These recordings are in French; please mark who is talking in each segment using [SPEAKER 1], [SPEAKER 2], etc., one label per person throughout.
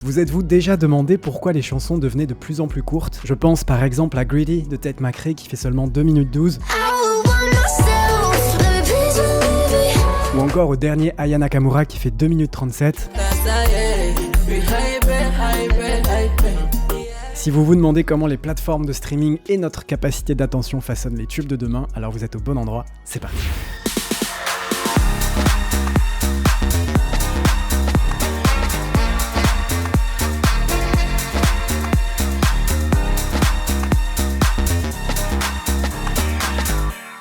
[SPEAKER 1] Vous êtes-vous déjà demandé pourquoi les chansons devenaient de plus en plus courtes ? Je pense par exemple à Greedy de Tate McRae qui fait seulement 2 minutes 12. Ou encore au dernier Aya Nakamura qui fait 2 minutes 37. Si vous vous demandez comment les plateformes de streaming et notre capacité d'attention façonnent les tubes de demain, alors vous êtes au bon endroit, c'est parti.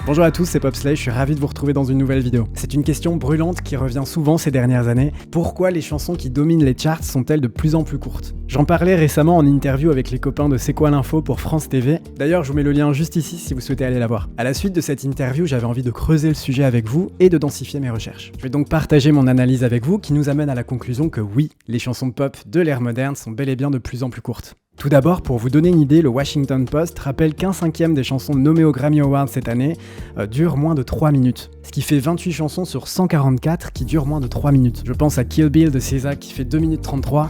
[SPEAKER 1] Bonjour à tous, c'est Popslay, je suis ravi de vous retrouver dans une nouvelle vidéo. C'est une question brûlante qui revient souvent ces dernières années. Pourquoi les chansons qui dominent les charts sont-elles de plus en plus courtes ? J'en parlais récemment en interview avec les copains de C'est quoi l'info pour France TV. D'ailleurs, je vous mets le lien juste ici si vous souhaitez aller la voir. À la suite de cette interview, j'avais envie de creuser le sujet avec vous et de densifier mes recherches. Je vais donc partager mon analyse avec vous qui nous amène à la conclusion que oui, les chansons pop de l'ère moderne sont bel et bien de plus en plus courtes. Tout d'abord, pour vous donner une idée, le Washington Post rappelle qu'un cinquième des chansons nommées aux Grammy Awards cette année dure moins de 3 minutes. Ce qui fait 28 chansons sur 144 qui durent moins de 3 minutes. Je pense à Kill Bill de SZA qui fait 2 minutes 33.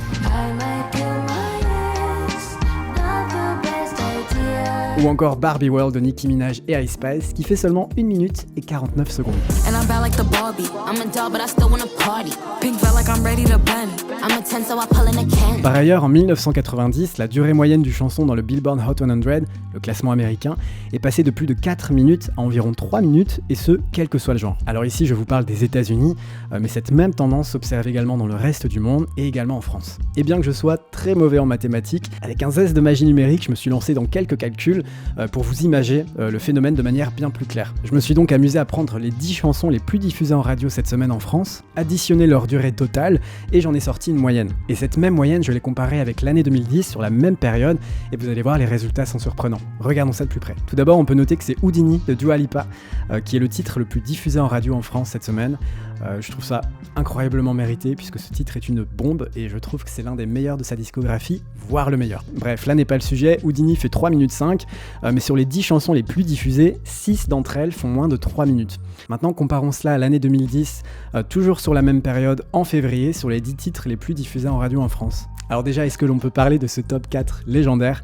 [SPEAKER 1] Ou encore Barbie World de Nicki Minaj et Ice Spice qui fait seulement 1 minute et 49 secondes. Par ailleurs, en 1990, la durée moyenne du chanson dans le Billboard Hot 100, le classement américain, est passée de plus de 4 minutes à environ 3 minutes, et ce, quel que soit le genre. Alors ici, je vous parle des États-Unis, mais cette même tendance s'observe également dans le reste du monde et également en France. Et bien que je sois très mauvais en mathématiques, avec un zeste de magie numérique, je me suis lancé dans quelques calculs pour vous imager le phénomène de manière bien plus claire. Je me suis donc amusé à prendre les 10 chansons les plus diffusées en radio cette semaine en France, additionner leur durée totale, et j'en ai sorti une moyenne. Et cette même moyenne, je l'ai comparée avec l'année 2010 sur la même période, et vous allez voir, les résultats sont surprenants. Regardons ça de plus près. Tout d'abord, on peut noter que c'est Houdini de Dua Lipa qui est le titre le plus diffusé en radio en France cette semaine. Je trouve ça incroyablement mérité puisque ce titre est une bombe et je trouve que c'est l'un des meilleurs de sa discographie, voire le meilleur. Bref, là n'est pas le sujet, Houdini fait 3 minutes 5, mais sur les 10 chansons les plus diffusées, 6 d'entre elles font moins de 3 minutes. Maintenant, comparons cela à l'année 2010, toujours sur la même période, en février, sur les 10 titres les plus diffusés en radio en France. Alors déjà, est-ce que l'on peut parler de ce top 4 légendaire ?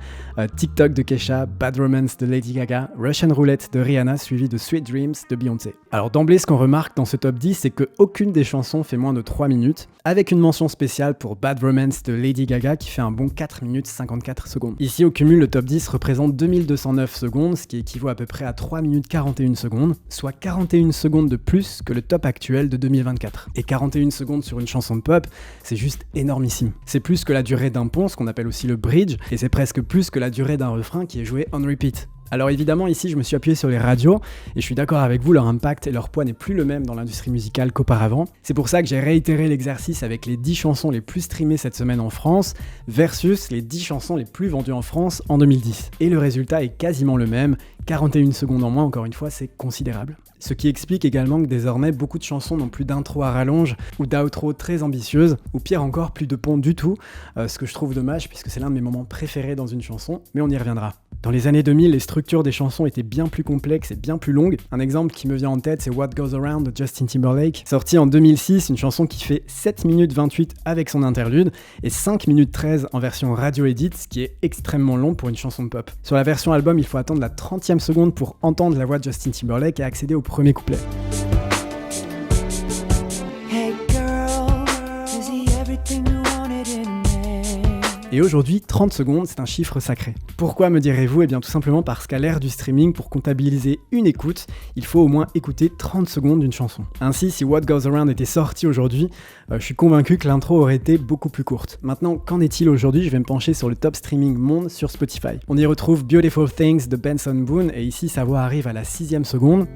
[SPEAKER 1] TikTok de Kesha, Bad Romance de Lady Gaga, Russian Roulette de Rihanna, suivi de Sweet Dreams de Beyoncé. Alors d'emblée, ce qu'on remarque dans ce top 10, c'est qu'aucune des chansons fait moins de 3 minutes, avec une mention spéciale pour Bad Romance de Lady Gaga qui fait un bon 4 minutes 54 secondes. Ici, au cumul, le top 10 représente 2209 secondes, ce qui équivaut à peu près à 3 minutes 41 secondes, soit 41 secondes de plus que le top actuel de 2024. Et 41 secondes sur une chanson de pop, c'est juste énormissime. C'est plus que la durée d'un pont, ce qu'on appelle aussi le bridge, et c'est presque plus que la durée d'un refrain qui est joué on repeat. Alors évidemment, ici, je me suis appuyé sur les radios, et je suis d'accord avec vous, leur impact et leur poids n'est plus le même dans l'industrie musicale qu'auparavant. C'est pour ça que j'ai réitéré l'exercice avec les 10 chansons les plus streamées cette semaine en France, versus les 10 chansons les plus vendues en France en 2010. Et le résultat est quasiment le même, 41 secondes en moins, encore une fois, c'est considérable. Ce qui explique également que désormais, beaucoup de chansons n'ont plus d'intro à rallonge ou d'outro très ambitieuses, ou pire encore, plus de pont du tout, ce que je trouve dommage puisque c'est l'un de mes moments préférés dans une chanson, mais on y reviendra. Dans les années 2000, les structures des chansons étaient bien plus complexes et bien plus longues. Un exemple qui me vient en tête, c'est What Goes Around de Justin Timberlake, sorti en 2006, une chanson qui fait 7 minutes 28 avec son interlude et 5 minutes 13 en version radio edit, ce qui est extrêmement long pour une chanson de pop. Sur la version album, il faut attendre la 30e seconde pour entendre la voix de Justin Timberlake et accéder au premier couplet. Et aujourd'hui, 30 secondes, c'est un chiffre sacré. Pourquoi, me direz-vous ? Eh bien tout simplement parce qu'à l'ère du streaming, pour comptabiliser une écoute, il faut au moins écouter 30 secondes d'une chanson. Ainsi, si What Goes Around était sorti aujourd'hui, je suis convaincu que l'intro aurait été beaucoup plus courte. Maintenant, qu'en est-il aujourd'hui ? Je vais me pencher sur le top streaming monde sur Spotify. On y retrouve Beautiful Things de Benson Boone, et ici sa voix arrive à la 6e seconde.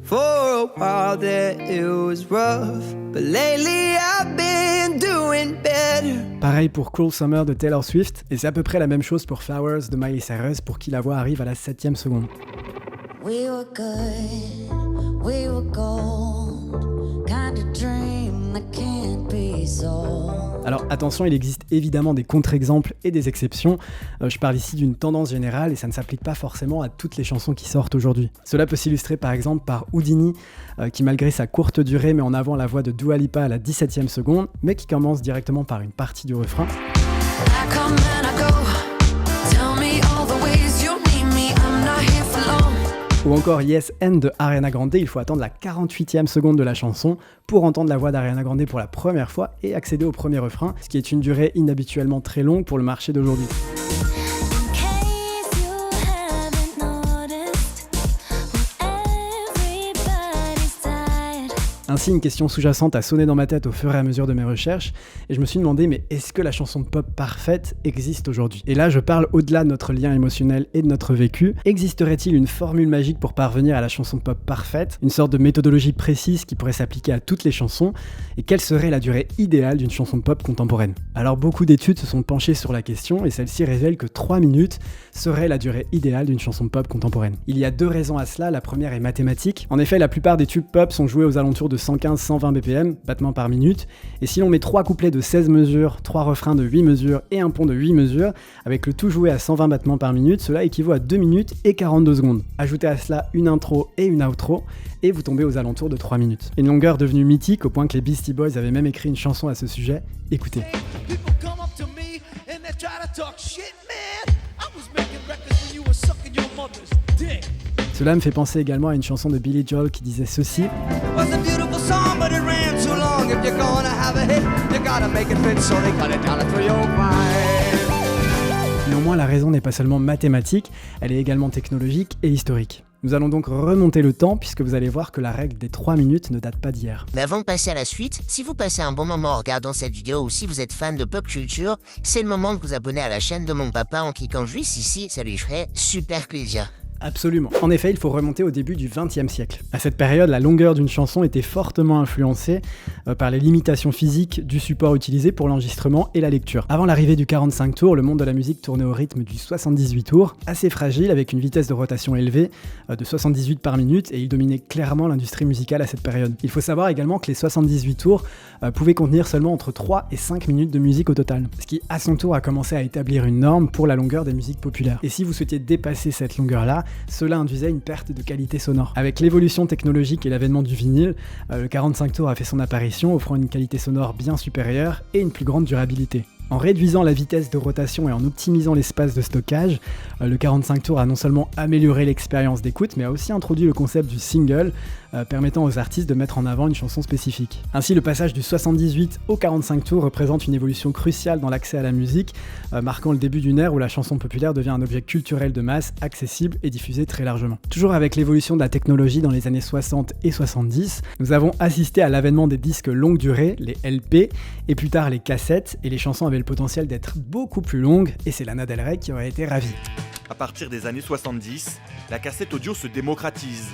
[SPEAKER 1] For a while there it was rough, but lately I've been doing better. Pareil pour Cruel Summer de Taylor Swift, et c'est à peu près la même chose pour Flowers de Miley Cyrus, pour qui la voix arrive à la 7e seconde. We were good, we were gold, kind of dream Alors attention, il existe évidemment des contre-exemples et des exceptions. Je parle ici d'une tendance générale et ça ne s'applique pas forcément à toutes les chansons qui sortent aujourd'hui. Cela peut s'illustrer par exemple par Houdini, qui malgré sa courte durée met en avant la voix de Dua Lipa à la 17e seconde, mais qui commence directement par une partie du refrain. Ou encore Yes and de Ariana Grande, il faut attendre la 48e seconde de la chanson pour entendre la voix d'Ariana Grande pour la première fois et accéder au premier refrain, ce qui est une durée inhabituellement très longue pour le marché d'aujourd'hui. Ainsi, une question sous-jacente a sonné dans ma tête au fur et à mesure de mes recherches, et je me suis demandé, mais est-ce que la chanson pop parfaite existe aujourd'hui ? Et là, je parle au-delà de notre lien émotionnel et de notre vécu. Existerait-il une formule magique pour parvenir à la chanson pop parfaite ? Une sorte de méthodologie précise qui pourrait s'appliquer à toutes les chansons ? Et quelle serait la durée idéale d'une chanson pop contemporaine ? Alors, beaucoup d'études se sont penchées sur la question, et celle-ci révèle que 3 minutes serait la durée idéale d'une chanson pop contemporaine. Il y a 2 raisons à cela, la première est mathématique. En effet, la plupart des tubes pop sont joués aux alentours de 115-120 BPM, battements par minute, et si l'on met 3 couplets de 16 mesures, 3 refrains de 8 mesures et un pont de 8 mesures, avec le tout joué à 120 battements par minute, cela équivaut à 2 minutes et 42 secondes. Ajoutez à cela une intro et une outro, et vous tombez aux alentours de 3 minutes. Une longueur devenue mythique au point que les Beastie Boys avaient même écrit une chanson à ce sujet. Écoutez. Cela me fait penser également à une chanson de Billy Joel qui disait ceci. Néanmoins, la raison n'est pas seulement mathématique, elle est également technologique et historique. Nous allons donc remonter le temps puisque vous allez voir que la règle des 3 minutes ne date pas d'hier.
[SPEAKER 2] Mais avant de passer à la suite, si vous passez un bon moment en regardant cette vidéo ou si vous êtes fan de pop culture, c'est le moment de vous abonner à la chaîne de mon papa en cliquant juste ici, ça lui ferait super plaisir.
[SPEAKER 1] Absolument. En effet, il faut remonter au début du XXe siècle. À cette période, la longueur d'une chanson était fortement influencée par les limitations physiques du support utilisé pour l'enregistrement et la lecture. Avant l'arrivée du 45 tours, le monde de la musique tournait au rythme du 78 tours, assez fragile avec une vitesse de rotation élevée de 78 par minute, et il dominait clairement l'industrie musicale à cette période. Il faut savoir également que les 78 tours pouvaient contenir seulement entre 3 et 5 minutes de musique au total, ce qui à son tour a commencé à établir une norme pour la longueur des musiques populaires. Et si vous souhaitiez dépasser cette longueur-là, cela induisait une perte de qualité sonore. Avec l'évolution technologique et l'avènement du vinyle, le 45 tours a fait son apparition, offrant une qualité sonore bien supérieure et une plus grande durabilité. En réduisant la vitesse de rotation et en optimisant l'espace de stockage, le 45 tours a non seulement amélioré l'expérience d'écoute, mais a aussi introduit le concept du single, permettant aux artistes de mettre en avant une chanson spécifique. Ainsi, le passage du 78 au 45 tours représente une évolution cruciale dans l'accès à la musique, marquant le début d'une ère où la chanson populaire devient un objet culturel de masse, accessible et diffusé très largement. Toujours avec l'évolution de la technologie dans les années 60 et 70, nous avons assisté à l'avènement des disques longue durée, les LP, et plus tard les cassettes, et les chansons avaient le potentiel d'être beaucoup plus longues, et c'est Lana Del Rey qui aurait été ravie.
[SPEAKER 3] À partir des années 70, la cassette audio se démocratise.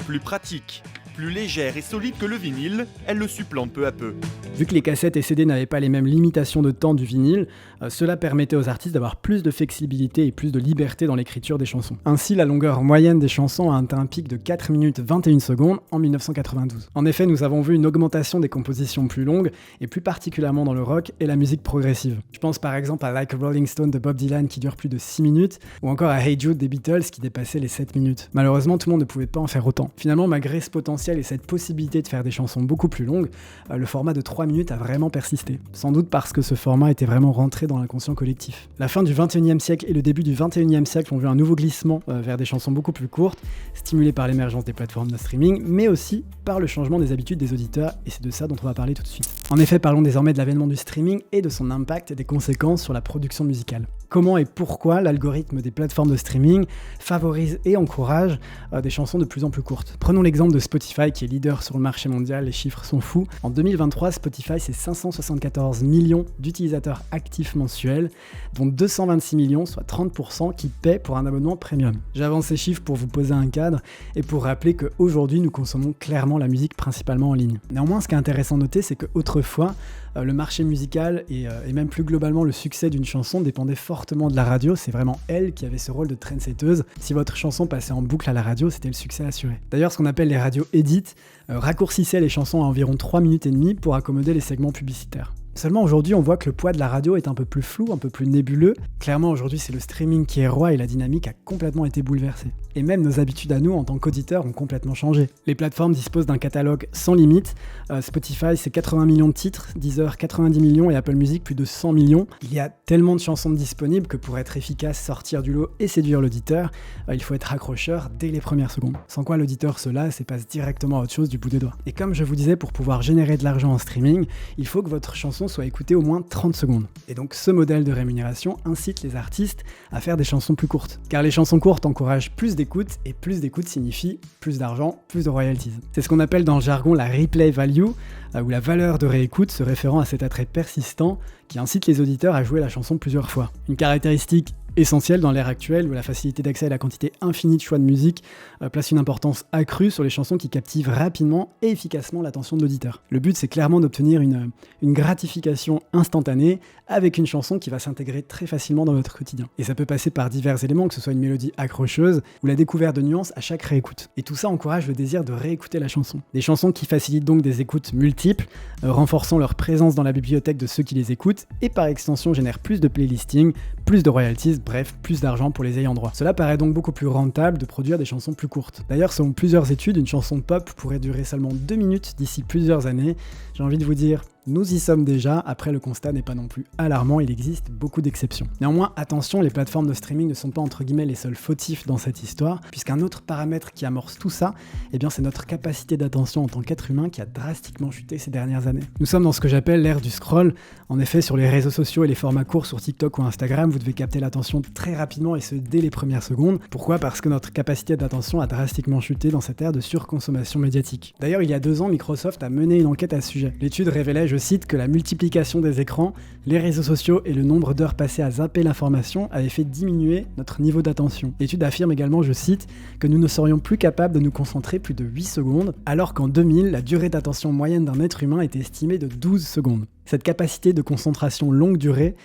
[SPEAKER 3] Plus pratique, plus légère et solide que le vinyle, elle le supplante peu à peu.
[SPEAKER 1] Vu que les cassettes et CD n'avaient pas les mêmes limitations de temps du vinyle, cela permettait aux artistes d'avoir plus de flexibilité et plus de liberté dans l'écriture des chansons. Ainsi, la longueur moyenne des chansons a atteint un pic de 4 minutes 21 secondes en 1992. En effet, nous avons vu une augmentation des compositions plus longues, et plus particulièrement dans le rock et la musique progressive. Je pense par exemple à Like a Rolling Stone de Bob Dylan qui dure plus de 6 minutes, ou encore à Hey Jude des Beatles qui dépassait les 7 minutes. Malheureusement, tout le monde ne pouvait pas en faire autant. Finalement, malgré ce potentiel et cette possibilité de faire des chansons beaucoup plus longues, le format de 3 minutes a vraiment persisté. Sans doute parce que ce format était vraiment rentré dans l'inconscient collectif. La fin du 21e siècle et le début du 21e siècle ont vu un nouveau glissement vers des chansons beaucoup plus courtes, stimulé par l'émergence des plateformes de streaming, mais aussi par le changement des habitudes des auditeurs, et c'est de ça dont on va parler tout de suite. En effet, parlons désormais de l'avènement du streaming et de son impact et des conséquences sur la production musicale. Comment et pourquoi l'algorithme des plateformes de streaming favorise et encourage des chansons de plus en plus courtes. Prenons l'exemple de Spotify qui est leader sur le marché mondial, les chiffres sont fous. En 2023, Spotify c'est 574 millions d'utilisateurs actifs mensuels, dont 226 millions, soit 30%, qui paient pour un abonnement premium. J'avance ces chiffres pour vous poser un cadre et pour rappeler qu'aujourd'hui nous consommons clairement la musique principalement en ligne. Néanmoins, ce qui est intéressant de noter, c'est qu'autrefois, le marché musical et même plus globalement le succès d'une chanson dépendait fortement de la radio. C'est vraiment elle qui avait ce rôle de trendsetteuse. Si votre chanson passait en boucle à la radio, c'était le succès assuré. D'ailleurs, ce qu'on appelle les radios edit raccourcissaient les chansons à environ 3 minutes et demie pour accommoder les segments publicitaires. Seulement aujourd'hui, on voit que le poids de la radio est un peu plus flou, un peu plus nébuleux. Clairement, aujourd'hui, c'est le streaming qui est roi et la dynamique a complètement été bouleversée. Et même nos habitudes à nous, en tant qu'auditeurs, ont complètement changé. Les plateformes disposent d'un catalogue sans limite. Spotify, c'est 80 millions de titres, Deezer, 90 millions et Apple Music, plus de 100 millions. Il y a tellement de chansons disponibles que pour être efficace, sortir du lot et séduire l'auditeur, il faut être accrocheur dès les premières secondes. Sans quoi l'auditeur se lasse et passe directement à autre chose du bout des doigts. Et comme je vous disais, pour pouvoir générer de l'argent en streaming, il faut que votre chanson soit écoutée au moins 30 secondes. Et donc ce modèle de rémunération incite les artistes à faire des chansons plus courtes. Car les chansons courtes encouragent plus d'écoute, et plus d'écoute signifie plus d'argent, plus de royalties. C'est ce qu'on appelle dans le jargon la replay value, ou la valeur de réécoute, se référant à cet attrait persistant qui incite les auditeurs à jouer la chanson plusieurs fois. Une caractéristique essentielle dans l'ère actuelle où la facilité d'accès à la quantité infinie de choix de musique place une importance accrue sur les chansons qui captivent rapidement et efficacement l'attention de l'auditeur. Le but, c'est clairement d'obtenir une gratification instantanée avec une chanson qui va s'intégrer très facilement dans votre quotidien. Et ça peut passer par divers éléments, que ce soit une mélodie accrocheuse ou la découverte de nuances à chaque réécoute. Et tout ça encourage le désir de réécouter la chanson. Des chansons qui facilitent donc des écoutes multiples, renforçant leur présence dans la bibliothèque de ceux qui les écoutent et par extension génèrent plus de playlisting, plus de royalties, bref, plus d'argent pour les ayants droit. Cela paraît donc beaucoup plus rentable de produire des chansons plus courtes. D'ailleurs, selon plusieurs études, une chanson pop pourrait durer seulement 2 minutes d'ici plusieurs années. J'ai envie de vous dire, nous y sommes déjà, après le constat n'est pas non plus alarmant, il existe beaucoup d'exceptions. Néanmoins, attention, les plateformes de streaming ne sont pas entre guillemets les seuls fautifs dans cette histoire, puisqu'un autre paramètre qui amorce tout ça, c'est notre capacité d'attention en tant qu'être humain qui a drastiquement chuté ces dernières années. Nous sommes dans ce que j'appelle l'ère du scroll. En effet, sur les réseaux sociaux et les formats courts sur TikTok ou Instagram, vous devez capter l'attention très rapidement et ce dès les premières secondes. Pourquoi ? Parce que notre capacité d'attention a drastiquement chuté dans cette ère de surconsommation médiatique. D'ailleurs, il y a 2 ans, Microsoft a mené une enquête à ce sujet. L'étude révélait, je cite, que la multiplication des écrans, les réseaux sociaux et le nombre d'heures passées à zapper l'information avaient fait diminuer notre niveau d'attention. L'étude affirme également, je cite, que nous ne serions plus capables de nous concentrer plus de 8 secondes, alors qu'en 2000, la durée d'attention moyenne d'un être humain était estimée de 12 secondes. Cette capacité de concentration longue durée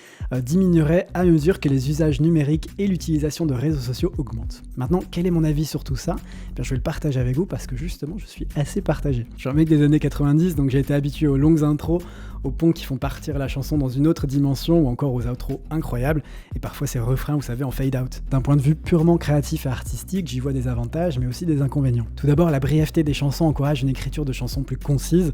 [SPEAKER 1] diminuerait à mesure que les usages numériques et l'utilisation de réseaux sociaux augmentent. Maintenant, quel est mon avis sur tout ça ? Je vais le partager avec vous parce que justement, je suis assez partagé. Je suis un mec des années 90, donc j'ai été habitué aux longues intros, aux ponts qui font partir la chanson dans une autre dimension ou encore aux outros incroyables et parfois ces refrains, vous savez, en fade out. D'un point de vue purement créatif et artistique, j'y vois des avantages mais aussi des inconvénients. Tout d'abord, la brièveté des chansons encourage une écriture de chansons plus concise,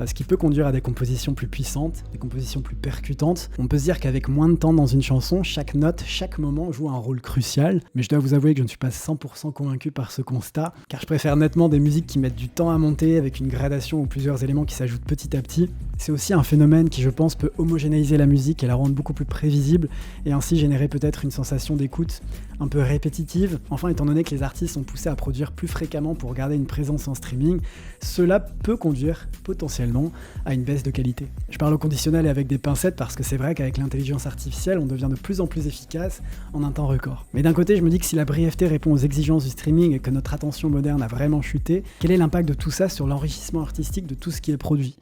[SPEAKER 1] ce qui peut conduire à des compositions plus puissantes, des compositions plus percutantes. On peut se dire qu'avec moins de temps dans une chanson, chaque note, chaque moment joue un rôle crucial, mais je dois vous avouer que je ne suis pas 100% convaincu par ce constat, car je préfère nettement des musiques qui mettent du temps à monter avec une gradation ou plusieurs éléments qui s'ajoutent petit à petit. C'est aussi un phénomène qui, je pense, peut homogénéiser la musique et la rendre beaucoup plus prévisible et ainsi générer peut-être une sensation d'écoute un peu répétitive. Enfin, étant donné que les artistes sont poussés à produire plus fréquemment pour garder une présence en streaming, cela peut conduire potentiellement à une baisse de qualité. Je parle au conditionnel et avec des pincettes parce que c'est vrai qu'avec l'intelligence artificielle, on devient de plus en plus efficace en un temps record. Mais d'un côté, je me dis que si la brièveté répond aux exigences du streaming et que notre attention moderne a vraiment chuté, quel est l'impact de tout ça sur l'enrichissement artistique de tout ce qui est produit ?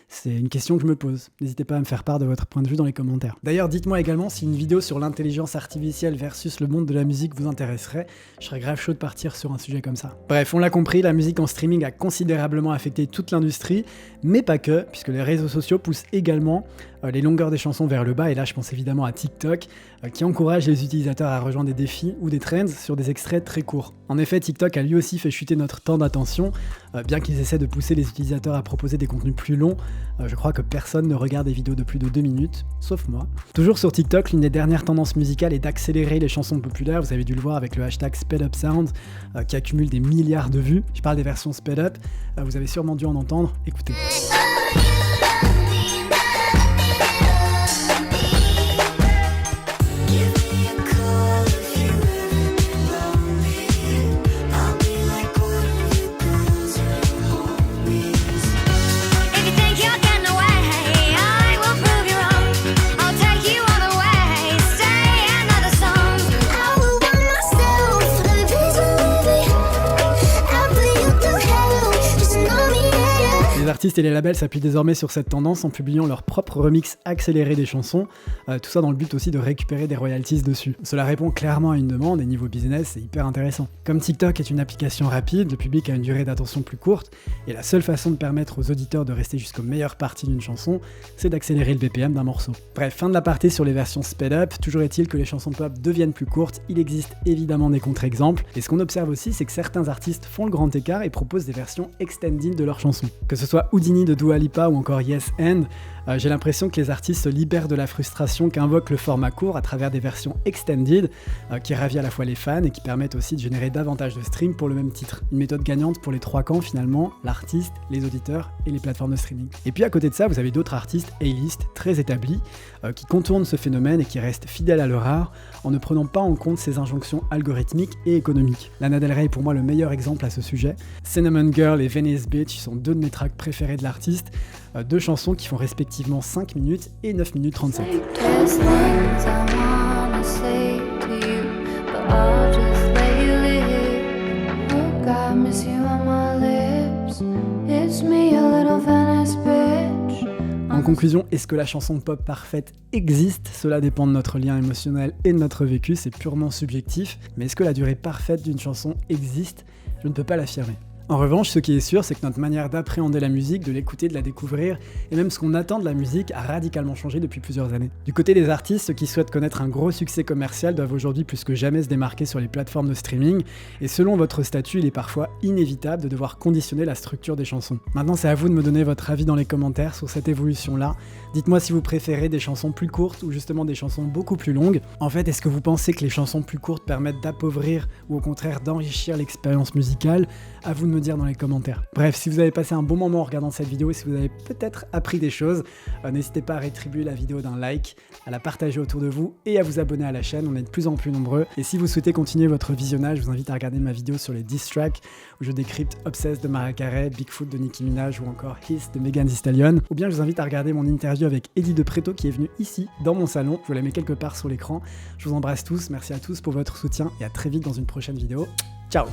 [SPEAKER 1] C'est une question que je me pose. N'hésitez pas à me faire part de votre point de vue dans les commentaires. D'ailleurs, dites-moi également si une vidéo sur l'intelligence artificielle versus le monde de la musique vous intéresserait. Je serais grave chaud de partir sur un sujet comme ça. Bref, on l'a compris, la musique en streaming a considérablement affecté toute l'industrie, mais pas que, puisque les réseaux sociaux poussent également les longueurs des chansons vers le bas, et là je pense évidemment à TikTok, qui encourage les utilisateurs à rejoindre des défis ou des trends sur des extraits très courts. En effet, TikTok a lui aussi fait chuter notre temps d'attention, bien qu'ils essaient de pousser les utilisateurs à proposer des contenus plus longs. Je crois que personne ne regarde des vidéos de plus de 2 minutes, sauf moi. Toujours sur TikTok, l'une des dernières tendances musicales est d'accélérer les chansons populaires. Vous avez dû le voir avec le hashtag SpeedUpSound, qui accumule des milliards de vues. Je parle des versions Speed Up, vous avez sûrement dû en entendre, écoutez. Les artistes et les labels s'appuient désormais sur cette tendance en publiant leurs propres remixes accélérés des chansons, tout ça dans le but aussi de récupérer des royalties dessus. Cela répond clairement à une demande et niveau business, c'est hyper intéressant. Comme TikTok est une application rapide, le public a une durée d'attention plus courte, et la seule façon de permettre aux auditeurs de rester jusqu'aux meilleures parties d'une chanson, c'est d'accélérer le BPM d'un morceau. Bref, fin de l'aparté sur les versions sped up, toujours est-il que les chansons pop deviennent plus courtes, il existe évidemment des contre-exemples, et ce qu'on observe aussi, c'est que certains artistes font le grand écart et proposent des versions extended de leurs chansons. Que ce soit Houdini de Dua Lipa ou encore Yes and, j'ai l'impression que les artistes se libèrent de la frustration qu'invoque le format court à travers des versions extended qui ravit à la fois les fans et qui permettent aussi de générer davantage de streams pour le même titre. Une méthode gagnante pour les trois camps finalement, l'artiste, les auditeurs et les plateformes de streaming. Et puis à côté de ça, vous avez d'autres artistes A-list très établis qui contournent ce phénomène et qui restent fidèles à leur art en ne prenant pas en compte ces injonctions algorithmiques et économiques. Lana Del Rey est pour moi le meilleur exemple à ce sujet. Cinnamon Girl et Venice Beach sont deux de mes tracks préférés de l'artiste, deux chansons qui font respectivement 5 minutes et 9 minutes 37. En conclusion, est-ce que la chanson pop parfaite existe? Cela dépend de notre lien émotionnel et de notre vécu, c'est purement subjectif. Mais est-ce que la durée parfaite d'une chanson existe? Je ne peux pas l'affirmer. En revanche, ce qui est sûr, c'est que notre manière d'appréhender la musique, de l'écouter, de la découvrir, et même ce qu'on attend de la musique a radicalement changé depuis plusieurs années. Du côté des artistes, ceux qui souhaitent connaître un gros succès commercial doivent aujourd'hui plus que jamais se démarquer sur les plateformes de streaming, et selon votre statut, il est parfois inévitable de devoir conditionner la structure des chansons. Maintenant, c'est à vous de me donner votre avis dans les commentaires sur cette évolution-là. Dites-moi si vous préférez des chansons plus courtes ou justement des chansons beaucoup plus longues. En fait, est-ce que vous pensez que les chansons plus courtes permettent d'appauvrir ou au contraire d'enrichir l'expérience musicale? À vous de me dire dans les commentaires. Bref, si vous avez passé un bon moment en regardant cette vidéo et si vous avez peut-être appris des choses, n'hésitez pas à rétribuer la vidéo d'un like, à la partager autour de vous et à vous abonner à la chaîne, on est de plus en plus nombreux. Et si vous souhaitez continuer votre visionnage, je vous invite à regarder ma vidéo sur les diss tracks où je décrypte Obsessed de Mariah Carey, Bigfoot de Nicki Minaj ou encore Hiss de Megan Thee Stallion. Ou bien je vous invite à regarder mon interview avec Eddie De Pretto qui est venu ici, dans mon salon. Je vous la mets quelque part sur l'écran. Je vous embrasse tous, merci à tous pour votre soutien et à très vite dans une prochaine vidéo. Ciao!